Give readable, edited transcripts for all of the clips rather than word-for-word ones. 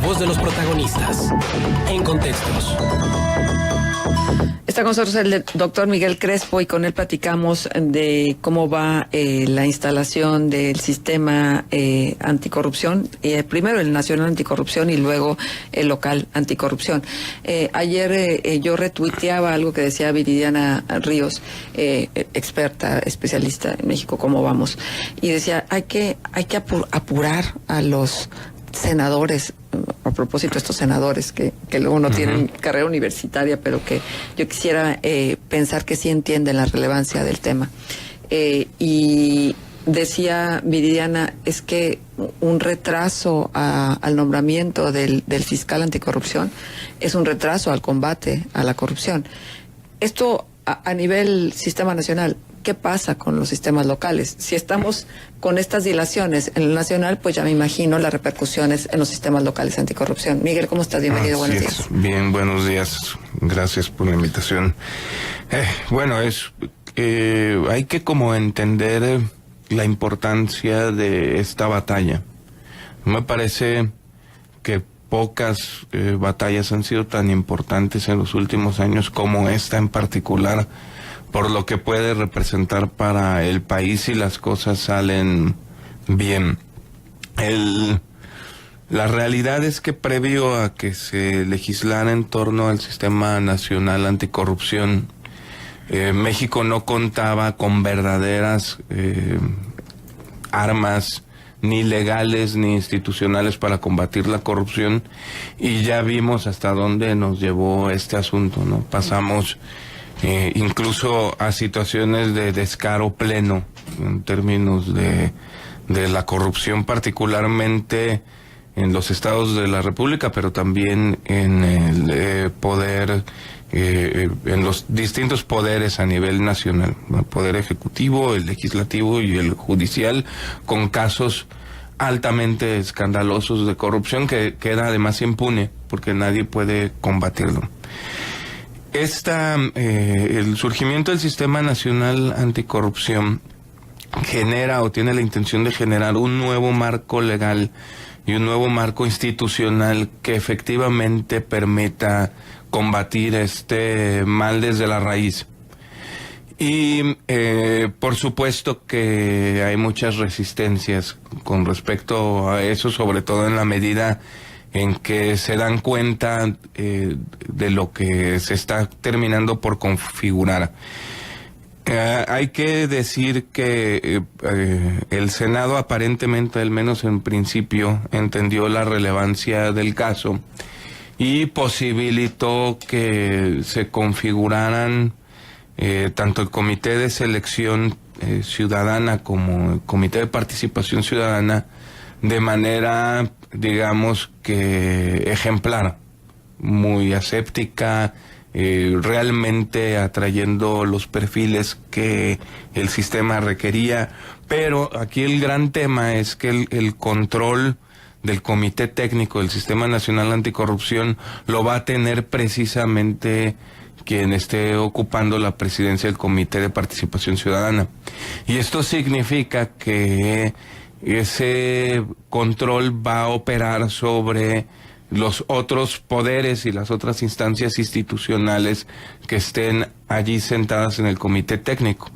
voz de los protagonistas. En Contextos. Está con nosotros el doctor Miguel Crespo y con él platicamos de cómo va la instalación del sistema anticorrupción, primero el nacional anticorrupción y luego el local anticorrupción. Ayer yo retuiteaba algo que decía Viridiana Ríos, experta, especialista en México, cómo vamos, y decía hay que apurar a los senadores, a propósito de estos senadores que luego no tienen carrera universitaria, pero que yo quisiera pensar que sí entienden la relevancia del tema. Y decía Viridiana, es que un retraso al nombramiento del fiscal anticorrupción es un retraso al combate a la corrupción. Esto a nivel sistema nacional, ¿qué pasa con los sistemas locales? Si estamos con estas dilaciones en el nacional, pues ya me imagino las repercusiones en los sistemas locales anticorrupción. Miguel, ¿cómo estás? Bienvenido, buenos días. Bien, buenos días. Gracias por la invitación. Hay que como entender la importancia de esta batalla. Me parece que pocas batallas han sido tan importantes en los últimos años como esta en particular, por lo que puede representar para el país si las cosas salen bien. La realidad es que previo a que se legislara en torno al Sistema Nacional Anticorrupción, México no contaba con verdaderas armas ni legales ni institucionales para combatir la corrupción, y ya vimos hasta dónde nos llevó este asunto, ¿no? Pasamos incluso a situaciones de descaro pleno en términos de la corrupción, particularmente en los estados de la República, pero también en el poder, en los distintos poderes a nivel nacional, el poder ejecutivo, el legislativo y el judicial, con casos altamente escandalosos de corrupción que queda además impune porque nadie puede combatirlo. El surgimiento del Sistema Nacional Anticorrupción genera o tiene la intención de generar un nuevo marco legal y un nuevo marco institucional que efectivamente permita combatir este mal desde la raíz. Y por supuesto que hay muchas resistencias con respecto a eso, sobre todo en la medida en que se dan cuenta de lo que se está terminando por configurar. Hay que decir que el Senado aparentemente, al menos en principio, entendió la relevancia del caso y posibilitó que se configuraran tanto el Comité de Selección Ciudadana como el Comité de Participación Ciudadana de manera, digamos, que ejemplar, muy aséptica, realmente atrayendo los perfiles que el sistema requería. Pero aquí el gran tema es que el control del Comité Técnico del Sistema Nacional Anticorrupción lo va a tener precisamente quien esté ocupando la presidencia del Comité de Participación Ciudadana. Y esto significa que ese control va a operar sobre los otros poderes y las otras instancias institucionales que estén allí sentadas en el Comité Técnico.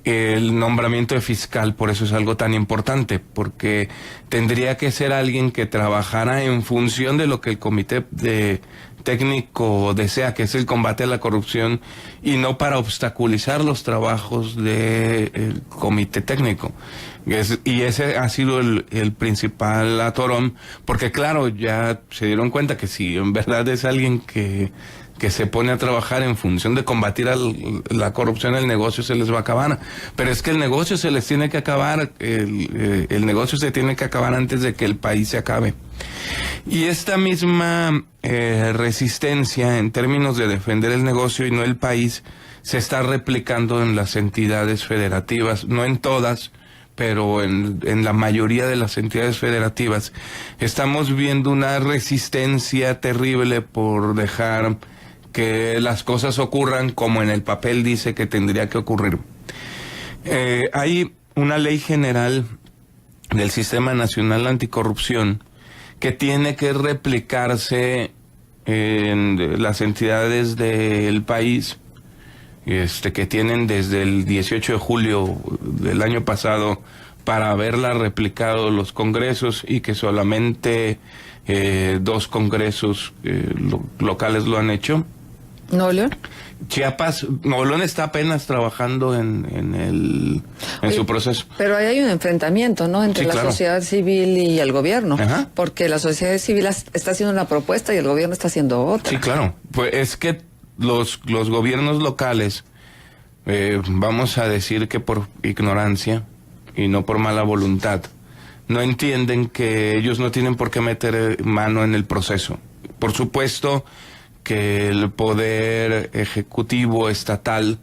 El nombramiento de fiscal, por eso es algo tan importante, porque tendría que ser alguien que trabajara en función de lo que el Comité Técnico desea, que es el combate a la corrupción, y no para obstaculizar los trabajos del Comité Técnico. Y ese ha sido el principal atorón, porque claro, ya se dieron cuenta que si en verdad es alguien que se pone a trabajar en función de combatir la corrupción, el negocio se les va a acabar. Pero es que el negocio se les tiene que acabar, el negocio se tiene que acabar antes de que el país se acabe. Y esta misma resistencia en términos de defender el negocio y no el país se está replicando en las entidades federativas, no en todas, pero en la mayoría de las entidades federativas. Estamos viendo una resistencia terrible por dejar que las cosas ocurran como en el papel dice que tendría que ocurrir. Hay una ley general del Sistema Nacional Anticorrupción que tiene que replicarse en las entidades del país, que tienen desde el 18 de julio del año pasado para haberla replicado los congresos, y que solamente 2 congresos locales lo han hecho. ¿Nuevo León? Chiapas, Nuevo León está apenas trabajando en su proceso. Pero ahí hay un enfrentamiento, ¿no?, entre Sí, la claro. sociedad civil y el gobierno. Ajá. Porque la sociedad civil está haciendo una propuesta y el gobierno está haciendo otra. Sí, claro. Pues es que los gobiernos locales, vamos a decir que por ignorancia y no por mala voluntad, no entienden que ellos no tienen por qué meter mano en el proceso. Por supuesto que el poder ejecutivo estatal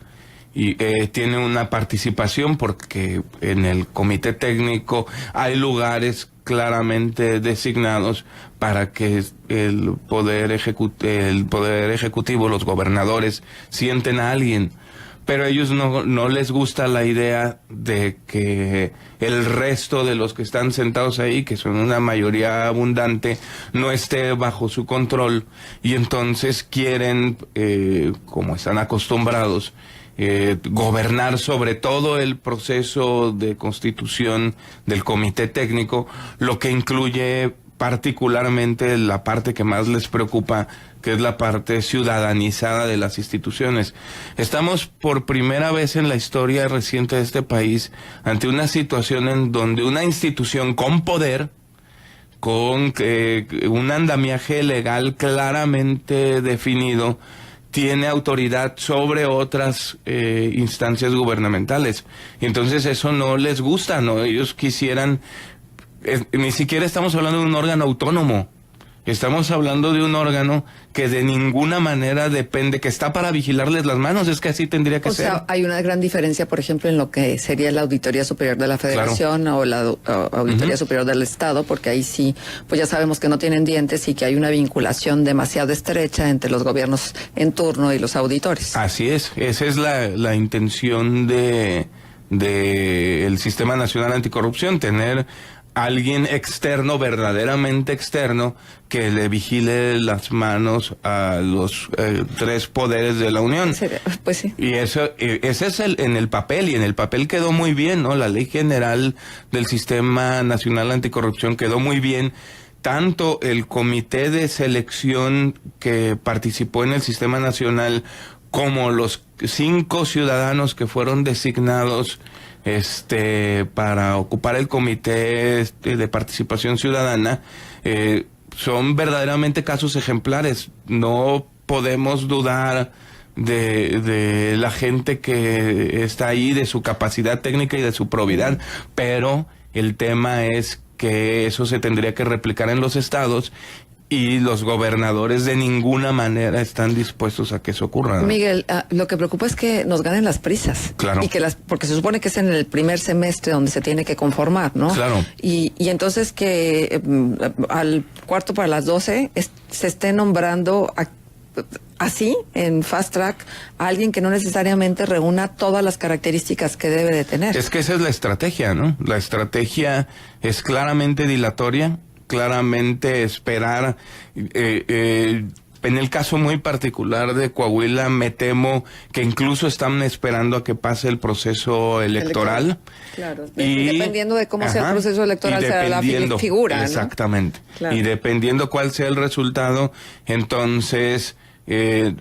tiene una participación, porque en el comité técnico hay lugares claramente designados para que el poder ejecutivo, los gobernadores, sienten a alguien. Pero a ellos no les gusta la idea de que el resto de los que están sentados ahí, que son una mayoría abundante, no esté bajo su control, y entonces quieren, como están acostumbrados, gobernar sobre todo el proceso de constitución del comité técnico, lo que incluye particularmente la parte que más les preocupa, que es la parte ciudadanizada de las instituciones. Estamos por primera vez en la historia reciente de este país ante una situación en donde una institución con poder, con un andamiaje legal claramente definido, tiene autoridad sobre otras instancias gubernamentales. Entonces eso no les gusta, ¿no? Ellos quisieran... ni siquiera estamos hablando de un órgano autónomo. Estamos hablando de un órgano que de ninguna manera depende, que está para vigilarles las manos. Es que así tendría que ser. O sea, hay una gran diferencia, por ejemplo, en lo que sería la Auditoría Superior de la Federación, claro, o la Auditoría Superior del Estado, porque ahí sí, pues ya sabemos que no tienen dientes y que hay una vinculación demasiado estrecha entre los gobiernos en turno y los auditores. Así es. Esa es la intención de el Sistema Nacional Anticorrupción, tener alguien externo, verdaderamente externo, que le vigile las manos a los 3 poderes de la Unión. Pues sí. Y ese es en el papel, y en el papel quedó muy bien, ¿no? La Ley General del Sistema Nacional Anticorrupción quedó muy bien. Tanto el comité de selección que participó en el Sistema Nacional, como los 5 ciudadanos que fueron designados para ocupar el comité de participación ciudadana, son verdaderamente casos ejemplares. No podemos dudar de la gente que está ahí, de su capacidad técnica y de su probidad, pero el tema es que eso se tendría que replicar en los estados, y los gobernadores de ninguna manera están dispuestos a que eso ocurra, ¿no? Miguel, lo que preocupa es que nos ganen las prisas. Claro. Y que porque se supone que es en el primer semestre donde se tiene que conformar, ¿no? Claro. Y entonces que al 11:45 se esté nombrando así, en fast track, a alguien que no necesariamente reúna todas las características que debe de tener. Es que esa es la estrategia, ¿no? La estrategia es claramente dilatoria, claramente esperar. En el caso muy particular de Coahuila, me temo que incluso están esperando a que pase el proceso electoral. Claro, y dependiendo de cómo sea el proceso electoral, será la figura, ¿no? Exactamente. Claro. Y dependiendo cuál sea el resultado, entonces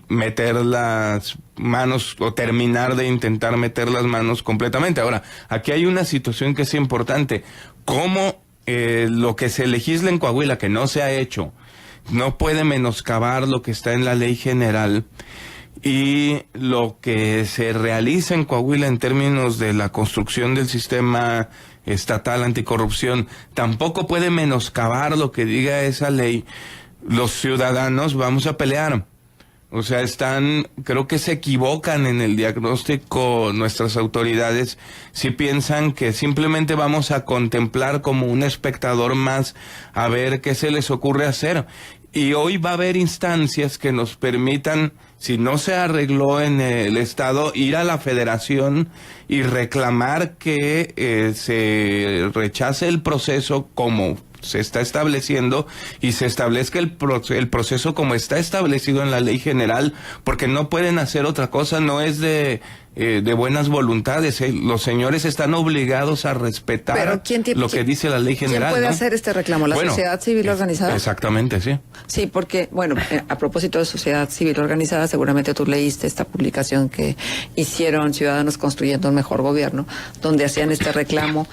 meter las manos, o terminar de intentar meter las manos completamente. Ahora, aquí hay una situación que es importante. ¿Cómo lo que se legisla en Coahuila, que no se ha hecho, no puede menoscabar lo que está en la ley general, y lo que se realiza en Coahuila en términos de la construcción del sistema estatal anticorrupción tampoco puede menoscabar lo que diga esa ley? Los ciudadanos vamos a pelear. O sea, creo que se equivocan en el diagnóstico nuestras autoridades si piensan que simplemente vamos a contemplar como un espectador más a ver qué se les ocurre hacer. Y hoy va a haber instancias que nos permitan, si no se arregló en el Estado, ir a la Federación y reclamar que se rechace el proceso como se está estableciendo y se establezca el proceso como está establecido en la ley general, porque no pueden hacer otra cosa, no es de buenas voluntades. Los señores están obligados a respetar lo que dice la ley general. ¿Quién puede hacer este reclamo? ¿La sociedad civil organizada? Exactamente, sí. Sí, porque, bueno, a propósito de sociedad civil organizada, seguramente tú leíste esta publicación que hicieron Ciudadanos Construyendo un Mejor Gobierno, donde hacían este reclamo.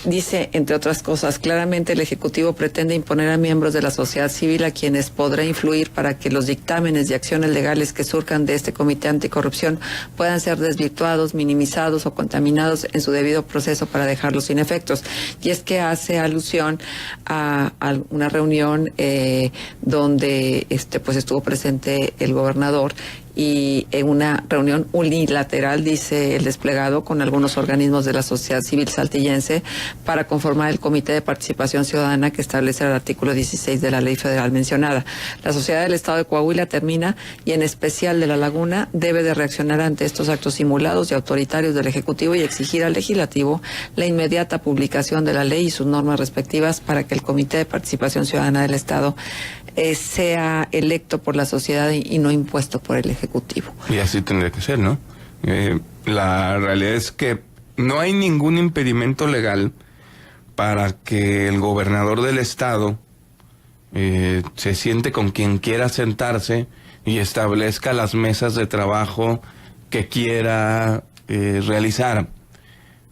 Dice, entre otras cosas, claramente el Ejecutivo pretende imponer a miembros de la sociedad civil a quienes podrá influir para que los dictámenes y acciones legales que surjan de este Comité Anticorrupción puedan ser desvirtuados, minimizados o contaminados en su debido proceso para dejarlos sin efectos. Y es que hace alusión a una reunión donde pues estuvo presente el gobernador, y en una reunión unilateral, dice el desplegado, con algunos organismos de la sociedad civil saltillense para conformar el Comité de Participación Ciudadana que establece el artículo 16 de la ley federal mencionada. La sociedad del Estado de Coahuila termina, y en especial de La Laguna, debe de reaccionar ante estos actos simulados y autoritarios del Ejecutivo y exigir al Legislativo la inmediata publicación de la ley y sus normas respectivas para que el Comité de Participación Ciudadana del Estado sea electo por la sociedad y no impuesto por el Ejecutivo. Y así tendría que ser, ¿no? La realidad es que no hay ningún impedimento legal para que el gobernador del estado se siente con quien quiera sentarse y establezca las mesas de trabajo que quiera realizar.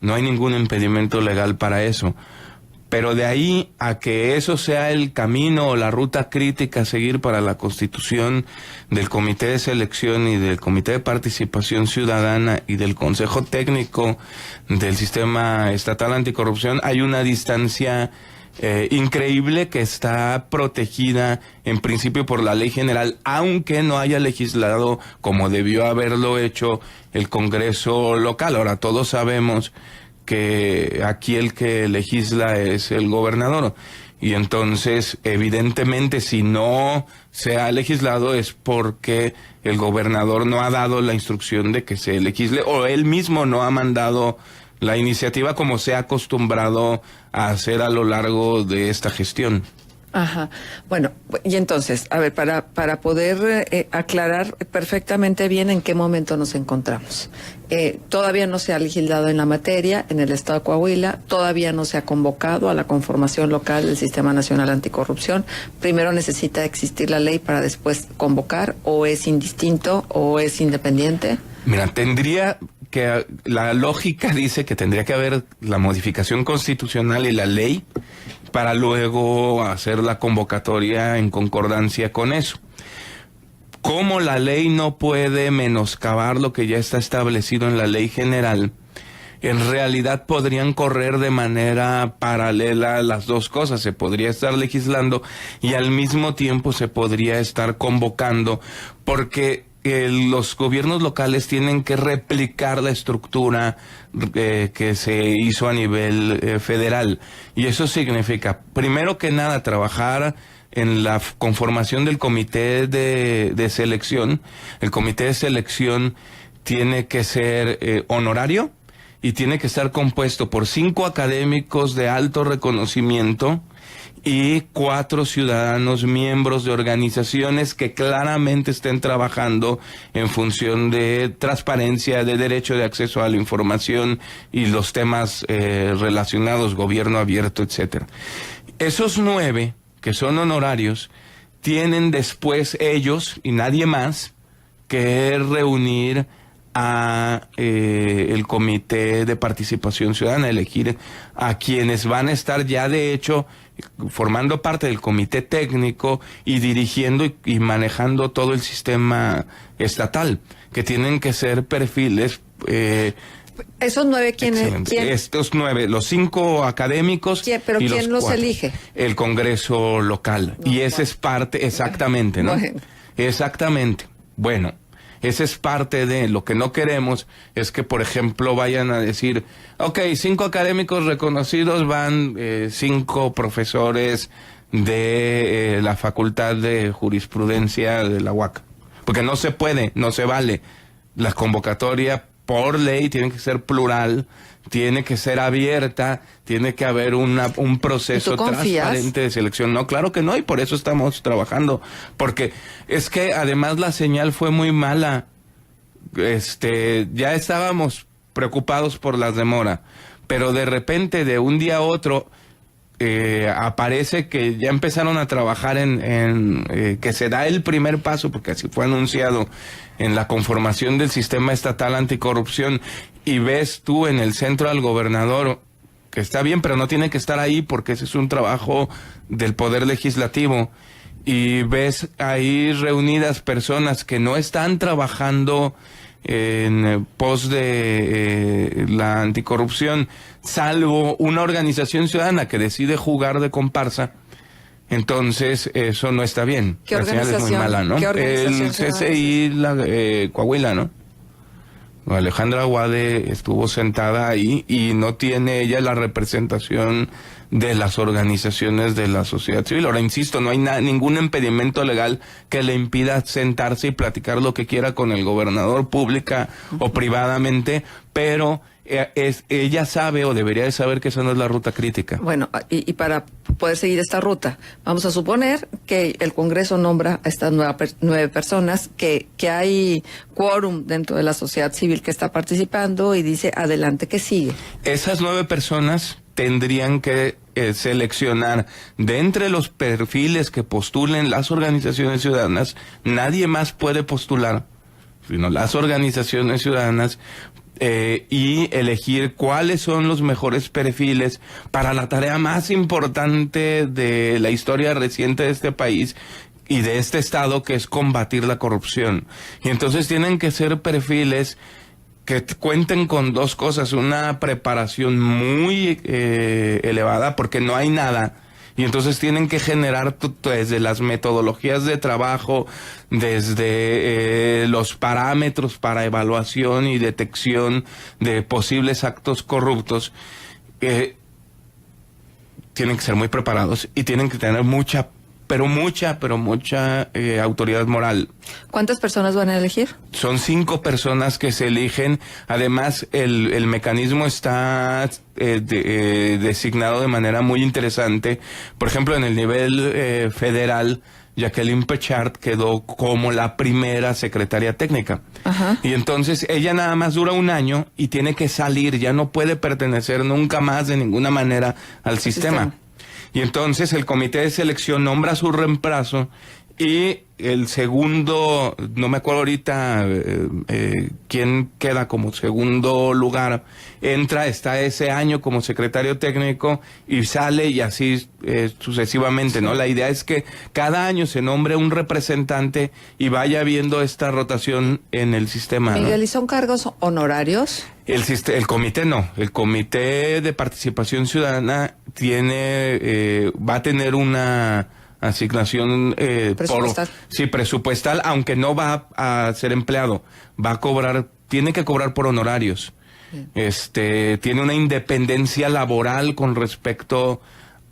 No hay ningún impedimento legal para eso. Pero de ahí a que eso sea el camino o la ruta crítica a seguir para la constitución del Comité de Selección y del Comité de Participación Ciudadana y del Consejo Técnico del Sistema Estatal Anticorrupción, hay una distancia increíble que está protegida en principio por la ley general, aunque no haya legislado como debió haberlo hecho el Congreso local. Ahora, todos sabemos que aquí el que legisla es el gobernador, y entonces evidentemente si no se ha legislado es porque el gobernador no ha dado la instrucción de que se legisle, o él mismo no ha mandado la iniciativa como se ha acostumbrado a hacer a lo largo de esta gestión. Ajá. Bueno, y entonces, a ver, para poder aclarar perfectamente bien en qué momento nos encontramos. Todavía no se ha legislado en la materia en el Estado de Coahuila, todavía no se ha convocado a la conformación local del Sistema Nacional Anticorrupción. Primero necesita existir la ley para después convocar, o es indistinto o es independiente. Mira, la lógica dice que tendría que haber la modificación constitucional y la ley para luego hacer la convocatoria en concordancia con eso. Como la ley no puede menoscabar lo que ya está establecido en la ley general, en realidad podrían correr de manera paralela las dos cosas. Se podría estar legislando y al mismo tiempo se podría estar convocando, porque los gobiernos locales tienen que replicar la estructura que se hizo a nivel federal. Y eso significa, primero que nada, trabajar en la conformación del comité de selección. El comité de selección tiene que ser honorario y tiene que estar compuesto por 5 académicos de alto reconocimiento y 4 ciudadanos miembros de organizaciones que claramente estén trabajando en función de transparencia, de derecho de acceso a la información y los temas relacionados, gobierno abierto, etcétera. Esos 9, que son honorarios, tienen después ellos y nadie más que reunir a el Comité de Participación Ciudadana, elegir a quienes van a estar ya de hecho formando parte del comité técnico y dirigiendo y manejando todo el sistema estatal, que tienen que ser perfiles. ¿Esos 9 quién? Estos 9, los 5 académicos. ¿Pero y quién los elige? El Congreso local. Y ese es parte, exactamente, ¿no? Bueno. Exactamente. Bueno, ese es parte de lo que no queremos, es que, por ejemplo, vayan a decir, ok, 5 académicos reconocidos, van 5 profesores de la Facultad de Jurisprudencia de la UAC. Porque no se puede, no se vale. La convocatoria por ley tiene que ser plural, tiene que ser abierta, tiene que haber un proceso transparente de selección. No, claro que no, y por eso estamos trabajando, porque es que además la señal fue muy mala. Ya estábamos preocupados por la demora, pero de repente, de un día a otro, aparece que ya empezaron a trabajar en que se da el primer paso, porque así fue anunciado, en la conformación del sistema estatal anticorrupción, y ves tú en el centro al gobernador, que está bien, pero no tiene que estar ahí porque ese es un trabajo del Poder Legislativo, y ves ahí reunidas personas que no están trabajando en pos de la anticorrupción, salvo una organización ciudadana que decide jugar de comparsa. Entonces eso no está bien. ¿Qué la señal es muy mala, ¿no? El CCI Coahuila, ¿no? Alejandra Aguade estuvo sentada ahí y no tiene ella la representación de las organizaciones de la sociedad civil. Ahora, insisto, no hay ningún impedimento legal que le impida sentarse y platicar lo que quiera con el gobernador, pública o privadamente, pero ella sabe o debería de saber que esa no es la ruta crítica. Bueno, y para poder seguir esta ruta, vamos a suponer que el Congreso nombra a estas 9 personas, que hay quórum dentro de la sociedad civil que está participando y dice, adelante, ¿qué sigue? Esas 9 personas tendrían que seleccionar de entre los perfiles que postulen las organizaciones ciudadanas. Nadie más puede postular, sino las organizaciones ciudadanas, y elegir cuáles son los mejores perfiles para la tarea más importante de la historia reciente de este país y de este estado, que es combatir la corrupción. Y entonces tienen que ser perfiles que cuenten con 2 cosas: una preparación muy elevada, porque no hay nada, y entonces tienen que generar desde las metodologías de trabajo, desde los parámetros para evaluación y detección de posibles actos corruptos, tienen que ser muy preparados y tienen que tener mucha autoridad moral. ¿Cuántas personas van a elegir? Son 5 personas que se eligen. Además, el mecanismo está designado de manera muy interesante. Por ejemplo, en el nivel federal, Jacqueline Pechard quedó como la primera secretaria técnica. Ajá. Y entonces ella nada más dura 1 año y tiene que salir, ya no puede pertenecer nunca más de ninguna manera al sistema. Y entonces el comité de selección nombra a su reemplazo, y el segundo, no me acuerdo ahorita quién queda como segundo lugar, está ese año como secretario técnico y sale, y así sucesivamente, ¿no? La idea es que cada año se nombre un representante y vaya viendo esta rotación en el sistema, ¿no? Miguel, ¿y son cargos honorarios? El comité no. El comité de participación ciudadana va a tener una asignación presupuestal. Presupuestal, aunque no va a ser empleado, tiene que cobrar por honorarios. Tiene una independencia laboral con respecto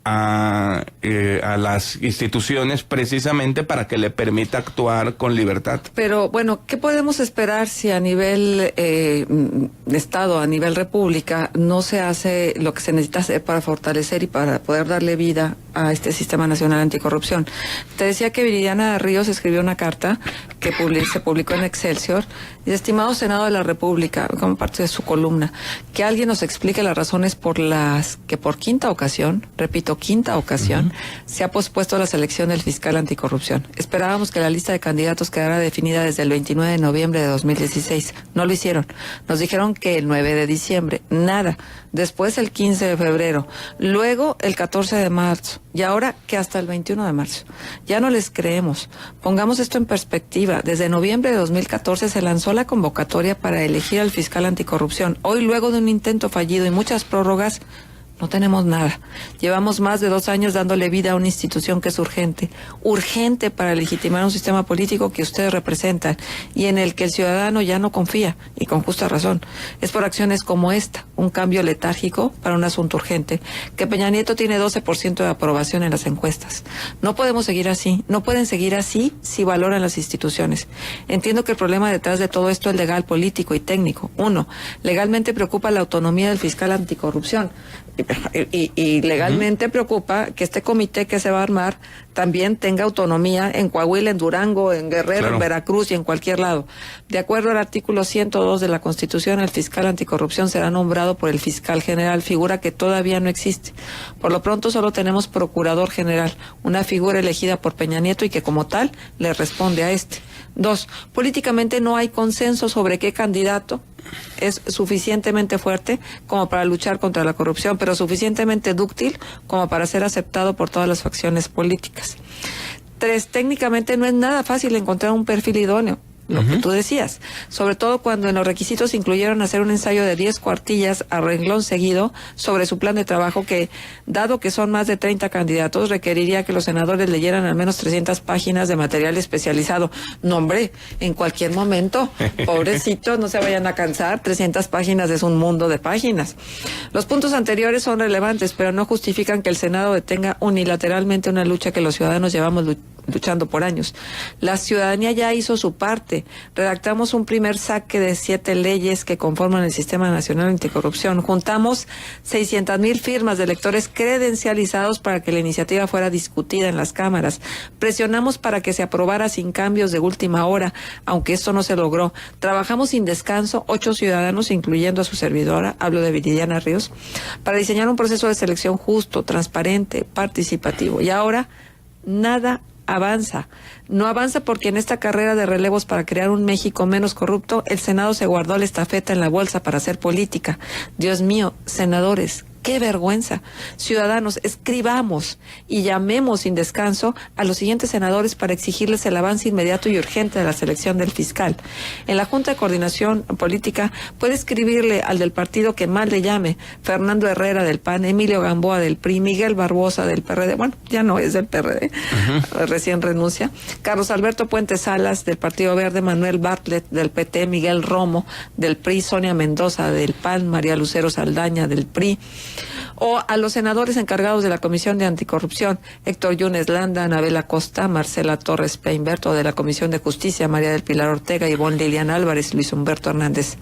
a las instituciones, precisamente para que le permita actuar con libertad. Pero bueno, ¿qué podemos esperar si a nivel de Estado, a nivel República, no se hace lo que se necesita hacer para fortalecer y para poder darle vida a este Sistema Nacional Anticorrupción? Te decía que Viridiana Ríos escribió una carta que se publicó en Excelsior. Dice: estimado Senado de la República, como parte de su columna, que alguien nos explique las razones por las que por quinta ocasión, se ha pospuesto la selección del fiscal anticorrupción. Esperábamos que la lista de candidatos quedara definida desde el 29 de noviembre de 2016. No lo hicieron. Nos dijeron que el 9 de diciembre. Nada. Después el 15 de febrero. Luego el 14 de marzo. Y ahora que hasta el 21 de marzo. Ya no les creemos. Pongamos esto en perspectiva. Desde noviembre de 2014 se lanzó la convocatoria para elegir al fiscal anticorrupción. Hoy, luego de un intento fallido y muchas prórrogas, No tenemos nada. Llevamos más de 2 años dándole vida a una institución que es urgente para legitimar un sistema político que ustedes representan y en el que el ciudadano ya no confía, y con justa razón. Es por acciones como esta, un cambio letárgico para un asunto urgente, que Peña Nieto tiene 12% de aprobación en las encuestas. No podemos seguir así, no pueden seguir así si valoran las instituciones. Entiendo que el problema detrás de todo esto es legal, político y técnico. 1, legalmente preocupa la autonomía del fiscal anticorrupción. Y legalmente preocupa que este comité que se va a armar también tenga autonomía en Coahuila, en Durango, en Guerrero, claro, en Veracruz y en cualquier lado. De acuerdo al artículo 102 de la Constitución, el fiscal anticorrupción será nombrado por el fiscal general, figura que todavía no existe. Por lo pronto solo tenemos procurador general, una figura elegida por Peña Nieto y que como tal le responde a este. 2, políticamente no hay consenso sobre qué candidato es suficientemente fuerte como para luchar contra la corrupción, pero suficientemente dúctil como para ser aceptado por todas las facciones políticas. 3, técnicamente no es nada fácil encontrar un perfil idóneo. Lo que tú decías, sobre todo cuando en los requisitos incluyeron hacer un ensayo de 10 cuartillas a renglón seguido sobre su plan de trabajo que, dado que son más de 30 candidatos, requeriría que los senadores leyeran al menos 300 páginas de material especializado. No, hombre, en cualquier momento, pobrecitos, no se vayan a cansar, 300 páginas es un mundo de páginas. Los puntos anteriores son relevantes, pero no justifican que el Senado detenga unilateralmente una lucha que los ciudadanos llevamos luchando por años. La ciudadanía ya hizo su parte. Redactamos un primer saque de 7 leyes que conforman el Sistema Nacional Anticorrupción. Juntamos 600,000 firmas de electores credencializados para que la iniciativa fuera discutida en las cámaras. Presionamos para que se aprobara sin cambios de última hora, aunque esto no se logró. Trabajamos sin descanso, 8 ciudadanos, incluyendo a su servidora, hablo de Viridiana Ríos, para diseñar un proceso de selección justo, transparente, participativo. Y ahora, nada avanza. No avanza porque en esta carrera de relevos para crear un México menos corrupto, el Senado se guardó la estafeta en la bolsa para hacer política. Dios mío, senadores, ¡qué vergüenza! Ciudadanos, escribamos y llamemos sin descanso a los siguientes senadores para exigirles el avance inmediato y urgente de la selección del fiscal. En la Junta de Coordinación Política puede escribirle al del partido que mal le llame, Fernando Herrera del PAN, Emilio Gamboa del PRI, Miguel Barbosa del PRD, bueno, ya no es del PRD, recién renuncia, Carlos Alberto Puente Salas del Partido Verde, Manuel Bartlett del PT, Miguel Romo del PRI, Sonia Mendoza del PAN, María Lucero Saldaña del PRI, o a los senadores encargados de la Comisión de Anticorrupción, Héctor Yunes Landa, Anabel Acosta, Marcela Torres Peinberto, de la Comisión de Justicia, María del Pilar Ortega, Ivonne Lilian Álvarez, Luis Humberto Hernández.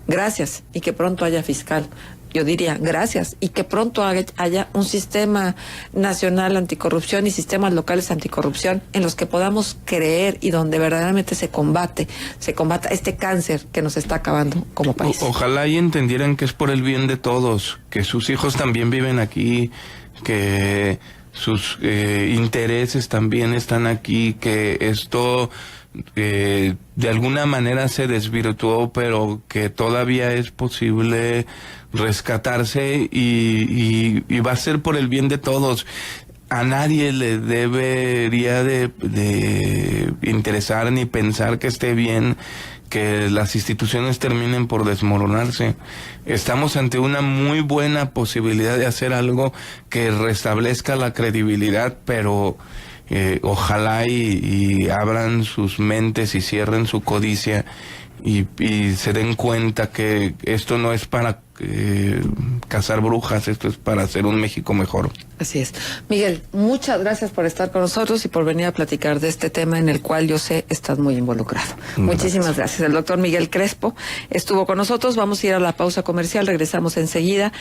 Gracias, y que pronto haya fiscal. Yo diría, gracias, y que pronto haya un sistema nacional anticorrupción y sistemas locales anticorrupción en los que podamos creer y donde verdaderamente se combata este cáncer que nos está acabando como país. Ojalá y entendieran que es por el bien de todos, que sus hijos también viven aquí, que sus intereses también están aquí, que esto de alguna manera se desvirtuó, pero que todavía es posible rescatarse y va a ser por el bien de todos. A nadie le debería de interesar ni pensar que esté bien que las instituciones terminen por desmoronarse. Estamos ante una muy buena posibilidad de hacer algo que restablezca la credibilidad, pero ojalá y abran sus mentes y cierren su codicia y se den cuenta que esto no es para cazar brujas, esto es para hacer un México mejor. Así es. Miguel, muchas gracias por estar con nosotros y por venir a platicar de este tema en el cual yo sé estás muy involucrado. Muchísimas gracias. El doctor Miguel Crespo estuvo con nosotros. Vamos a ir a la pausa comercial, regresamos enseguida.